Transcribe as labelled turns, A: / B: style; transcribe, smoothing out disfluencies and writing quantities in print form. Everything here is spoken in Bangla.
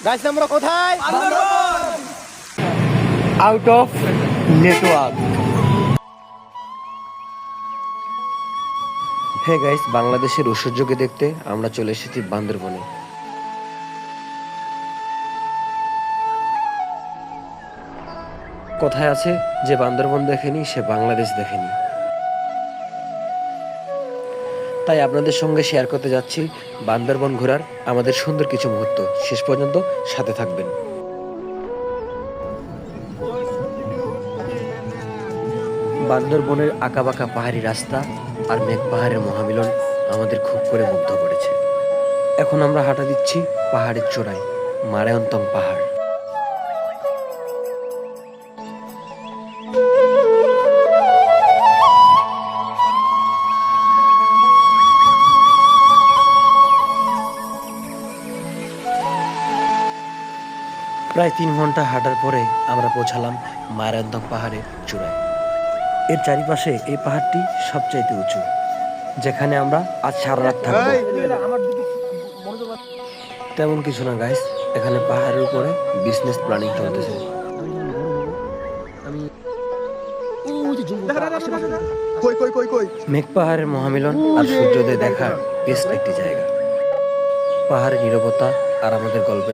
A: গাইস আমরা কোথায়?
B: Out of network. Hey guys, বাংলাদেশের ঐশ্বর্যকে দেখতে আমরা চলে এসেছি বান্দরবনে। কথায় আছে যে বান্দরবন দেখেনি সে বাংলাদেশ দেখেনি। তাই আপনাদের সঙ্গে শেয়ার করতে যাচ্ছি বান্দরবন ঘোরার আমাদের সুন্দর কিছু মুহূর্ত। শেষ পর্যন্ত সাথে থাকবেন। বান্দরবনের আঁকাবাঁকা পাহাড়ি রাস্তা আর মেঘ পাহাড়ের মহামিলন আমাদের খুব করে মুগ্ধ করেছে। এখন আমরা হাঁটা দিচ্ছি পাহাড়ের চূড়ায়, মারায়ন্তং পাহাড়। প্রায় 3 ঘন্টা হাঁটার পরে আমরা পৌঁছালাম মারায়ন্তং পাহাড়ের চূড়ায়। এর চারিপাশে এই পাহাড়টি সবচাইতে উঁচু, যেখানে আমরা আজ সারা রাত থাকবো। তেমন কিছু না গাইস, এখানে পাহাড়ের উপরে বিজনেস প্ল্যানিং চলতেছে। মেঘ পাহাড়ের মহামিলন আর সূর্যোদয় দেখার বেস্ট একটি জায়গা। পাহাড়ের নীরবতা আর আমাদের গল্পের